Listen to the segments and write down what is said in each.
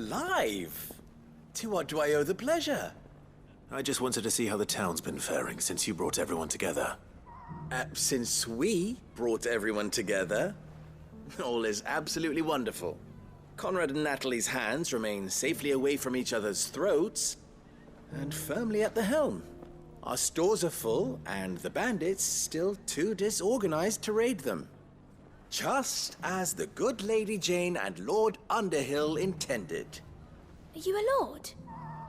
Clive! To what do I owe the pleasure? I just wanted to see how the town's been faring since you brought everyone together. Since we brought everyone together, all is absolutely wonderful. Conrad and Natalie's hands remain safely away from each other's throats and firmly at the helm. Our stores are full, and the bandits still too disorganized to raid them. Just as the good Lady Jane and Lord Underhill intended. Are you a lord?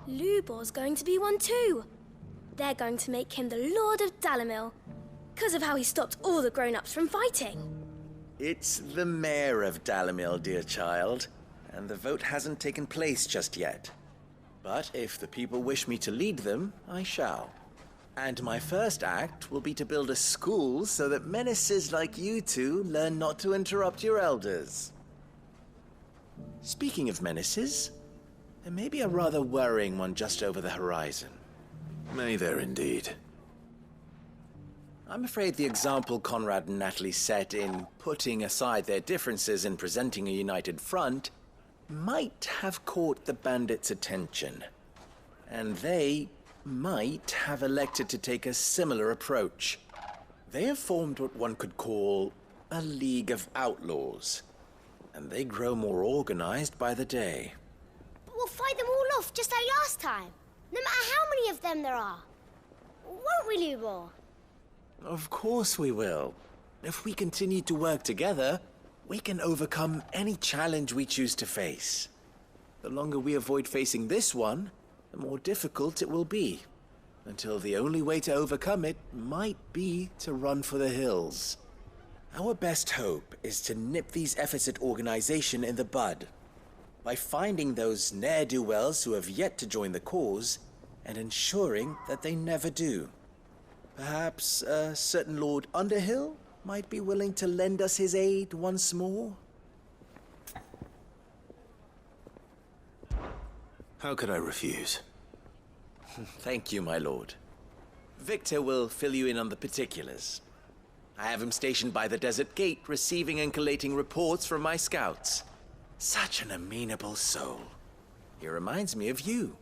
Lubor's going to be one too. They're going to make him the Lord of Dalimil, because of how he stopped all the grown-ups from fighting. It's the mayor of Dalimil, dear child, and the vote hasn't taken place just yet. But if the people wish me to lead them, I shall. And my first act will be to build a school so that menaces like you two learn not to interrupt your elders. Speaking of menaces, there may be a rather worrying one just over the horizon. May there indeed. I'm afraid the example Conrad and Natalie set in putting aside their differences and presenting a united front might have caught the bandits' attention. And they might have elected to take a similar approach. They have formed what one could call a League of Outlaws, and they grow more organized by the day. But we'll fight them all off just like last time, no matter how many of them there are. Won't we, Lubor? Of course we will. If we continue to work together, we can overcome any challenge we choose to face. The longer we avoid facing this one, the more difficult it will be, until the only way to overcome it might be to run for the hills. Our best hope is to nip these efforts at organization in the bud, by finding those ne'er-do-wells who have yet to join the cause, and ensuring that they never do. Perhaps a certain Lord Underhill might be willing to lend us his aid once more? How could I refuse? Thank you, my lord. Victor will fill you in on the particulars. I have him stationed by the desert gate, receiving and collating reports from my scouts. Such an amenable soul. He reminds me of you.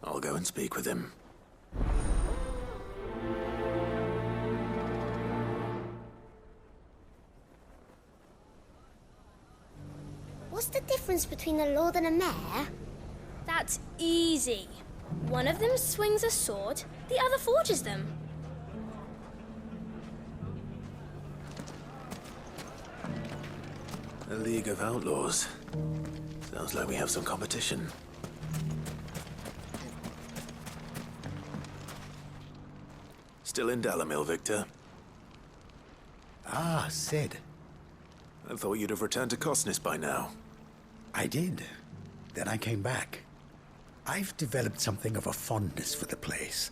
I'll go and speak with him. What's the difference between a lord and a mayor? That's easy. One of them swings a sword, the other forges them. A League of Outlaws. Sounds like we have some competition. Still in Dalimil, Victor? Ah, Sid. I thought you'd have returned to Cosnis by now. I did. Then I came back. I've developed something of a fondness for the place.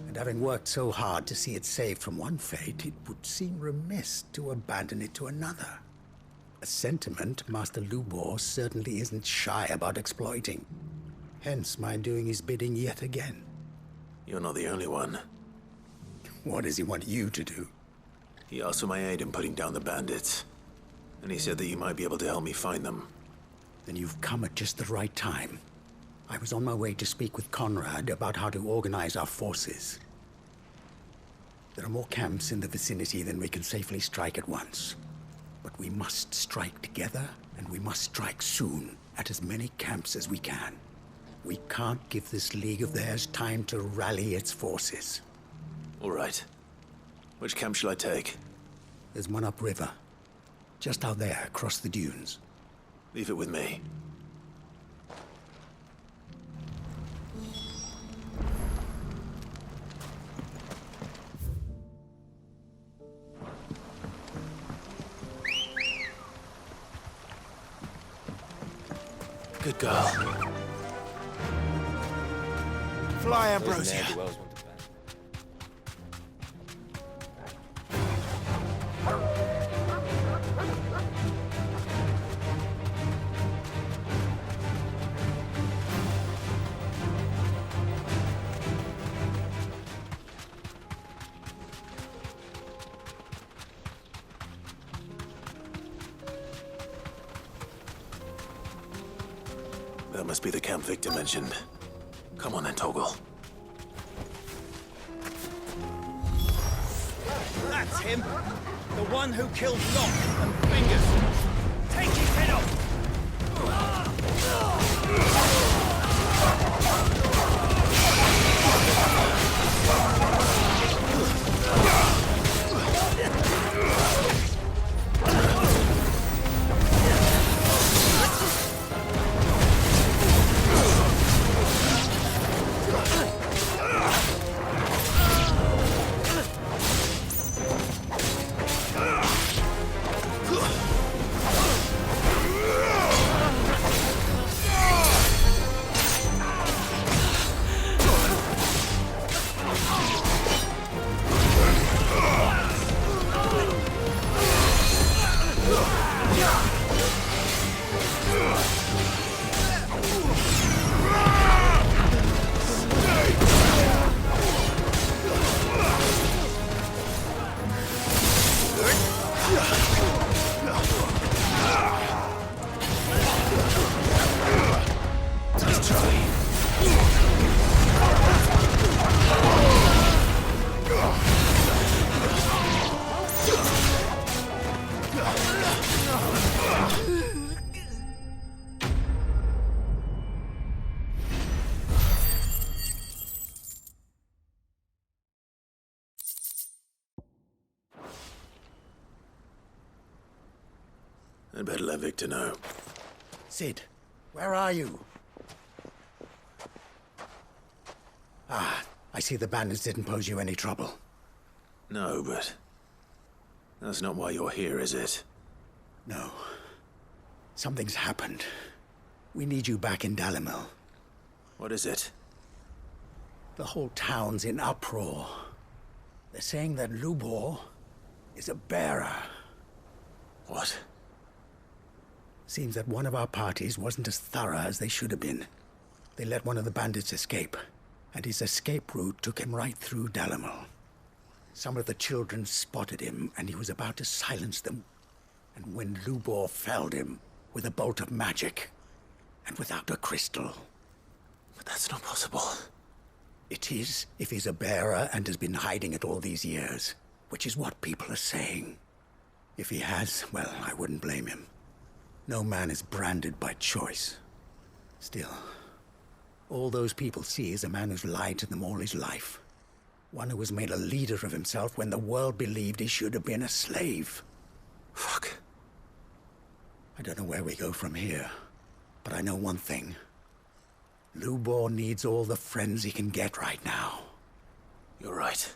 And having worked so hard to see it saved from one fate, it would seem remiss to abandon it to another. A sentiment Master Lubor certainly isn't shy about exploiting. Hence my doing his bidding yet again. You're not the only one. What does he want you to do? He asked for my aid in putting down the bandits. And he said that you might be able to help me find them. Then you've come at just the right time. I was on my way to speak with Conrad about how to organize our forces. There are more camps in the vicinity than we can safely strike at once. But we must strike together, and we must strike soon at as many camps as we can. We can't give this league of theirs time to rally its forces. All right. Which camp shall I take? There's one upriver. Just out there, across the dunes. Leave it with me. Good girl. Fly, Ambrosia. That must be the camp Victor mentioned. Come on then, Toggle. That's him! The one who killed Locke and Fingers! Take his head off! I'd better let Victor know. Sid, where are you? Ah, I see the bandits didn't pose you any trouble. No, but... that's not why you're here, is it? No. Something's happened. We need you back in Dalimil. What is it? The whole town's in uproar. They're saying that Lubor is a bearer. What? Seems that one of our parties wasn't as thorough as they should have been. They let one of the bandits escape, and his escape route took him right through Dalimil. Some of the children spotted him, and he was about to silence them. And when Lubor felled him with a bolt of magic, and without a crystal. But that's not possible. It is, if he's a bearer and has been hiding it all these years, which is what people are saying. If he has, well, I wouldn't blame him. No man is branded by choice. Still, all those people see is a man who's lied to them all his life. One who was made a leader of himself when the world believed he should have been a slave. Fuck. I don't know where we go from here, but I know one thing. Lubor needs all the friends he can get right now. You're right.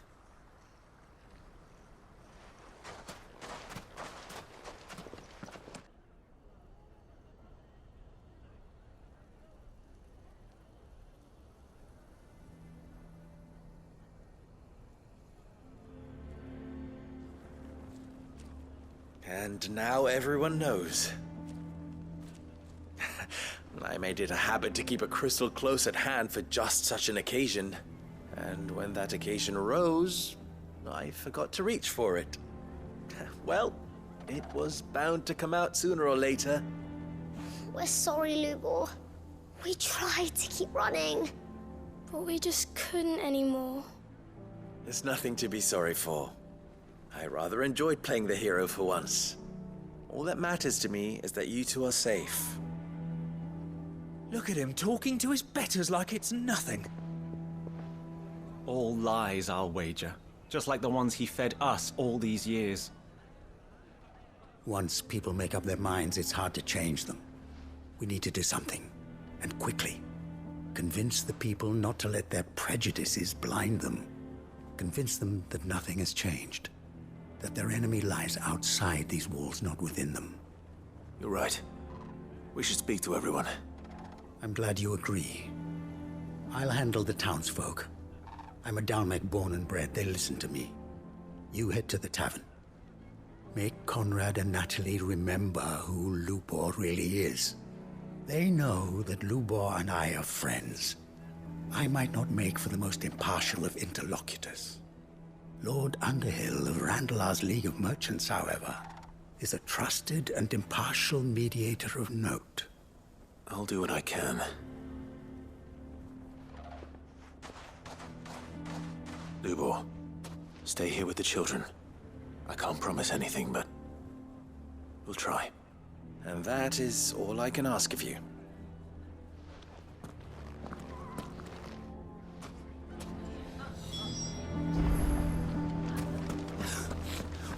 And now everyone knows. I made it a habit to keep a crystal close at hand for just such an occasion. And when that occasion arose, I forgot to reach for it. Well, it was bound to come out sooner or later. We're sorry, Lubor. We tried to keep running. But we just couldn't anymore. There's nothing to be sorry for. I rather enjoyed playing the hero for once. All that matters to me is that you two are safe. Look at him talking to his betters like it's nothing. All lies, I'll wager. Just like the ones he fed us all these years. Once people make up their minds, it's hard to change them. We need to do something, and quickly. Convince the people not to let their prejudices blind them. Convince them that nothing has changed. That their enemy lies outside these walls, not within them. You're right. We should speak to everyone. I'm glad you agree. I'll handle the townsfolk. I'm a Dalmek born and bred. They listen to me. You head to the tavern. Make Conrad and Natalie remember who Lubor really is. They know that Lubor and I are friends. I might not make for the most impartial of interlocutors. Lord Underhill of Randalar's League of Merchants, however, is a trusted and impartial mediator of note. I'll do what I can. Lubor, stay here with the children. I can't promise anything, but we'll try. And that is all I can ask of you.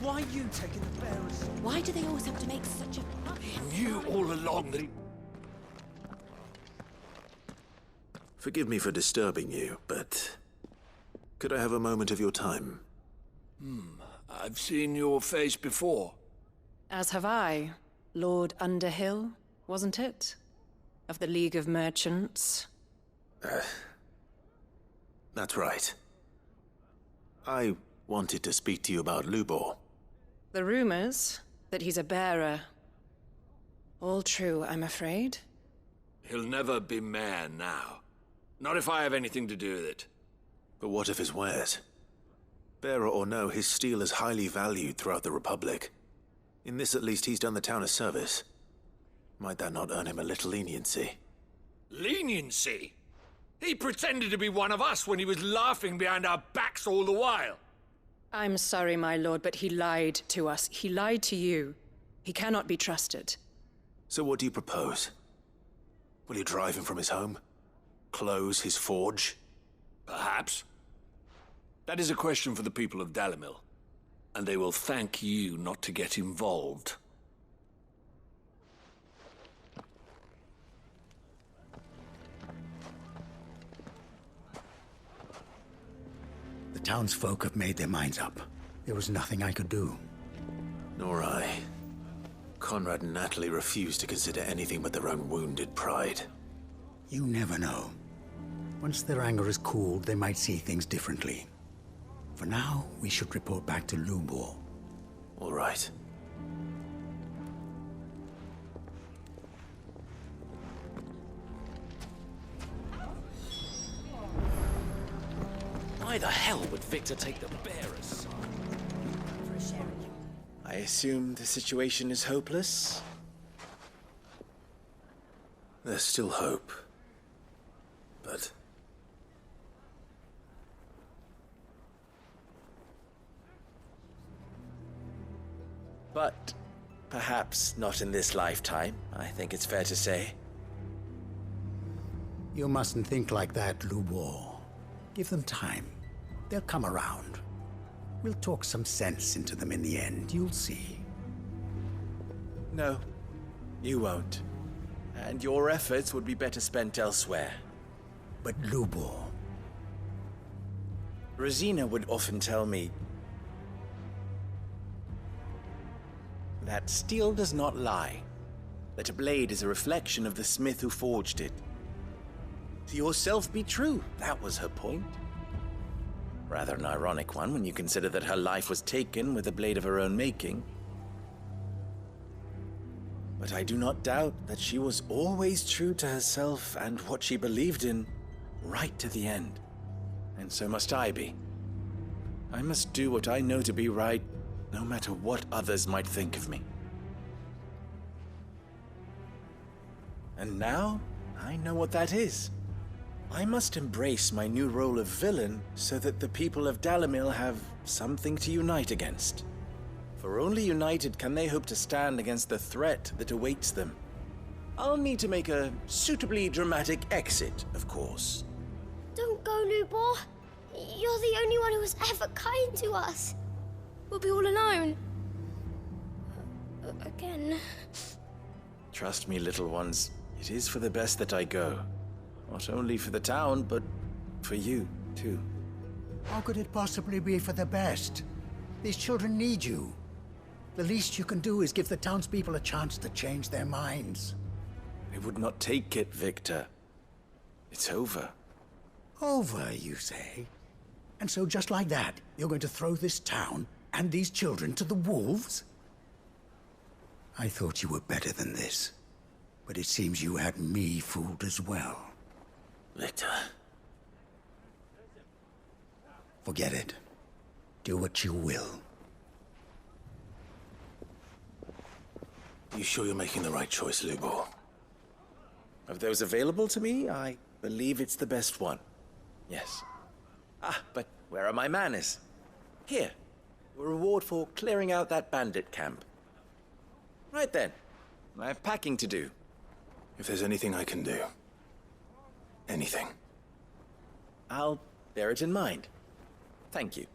Why are you taking the bearers? Why do they always have to make such a... He knew all along that he... Forgive me for disturbing you, but could I have a moment of your time? I've seen your face before. As have I. Lord Underhill, wasn't it? Of the League of Merchants. That's right. I wanted to speak to you about Lubor. The rumors that he's a bearer. All true, I'm afraid. He'll never be mayor now. Not if I have anything to do with it. But what of his wares? Bearer or no, his steel is highly valued throughout the Republic. In this, at least, he's done the town a service. Might that not earn him a little leniency? Leniency? He pretended to be one of us when he was laughing behind our backs all the while. I'm sorry, my lord, but he lied to us. He lied to you. He cannot be trusted. So what do you propose? Will you drive him from his home? Close his forge? Perhaps. That is a question for the people of Dalimil. And they will thank you not to get involved. The townsfolk have made their minds up. There was nothing I could do. Nor I. Conrad and Natalie refused to consider anything but their own wounded pride. You never know. Once their anger is cooled, they might see things differently. For now, we should report back to Lubor. All right. Why the hell would Victor take the bearers? I assume the situation is hopeless? There's still hope. But... But perhaps not in this lifetime, I think it's fair to say. You mustn't think like that, Lubor. Give them time. They'll come around. We'll talk some sense into them in the end, you'll see. No, you won't. And your efforts would be better spent elsewhere. But Lubor... Rosina would often tell me that steel does not lie, that a blade is a reflection of the smith who forged it. To yourself be true, that was her point. Rather an ironic one when you consider that her life was taken with a blade of her own making. But I do not doubt that she was always true to herself and what she believed in, right to the end. And so must I be. I must do what I know to be right, no matter what others might think of me. And now, I know what that is. I must embrace my new role of villain so that the people of Dalimil have something to unite against. For only united can they hope to stand against the threat that awaits them. I'll need to make a suitably dramatic exit, of course. Don't go, Lubor. You're the only one who was ever kind to us. We'll be all alone. Again. Trust me, little ones, it is for the best that I go. Not only for the town, but for you, too. How could it possibly be for the best? These children need you. The least you can do is give the townspeople a chance to change their minds. I would not take it, Victor. It's over. Over, you say? And so just like that, you're going to throw this town and these children to the wolves? I thought you were better than this. But it seems you had me fooled as well. Victor... Forget it. Do what you will. You sure you're making the right choice, Lubor? Of those available to me, I believe it's the best one. Yes. Ah, but where are my manners? Here. A reward for clearing out that bandit camp. Right then. I have packing to do. If there's anything I can do. Anything. I'll bear it in mind. Thank you.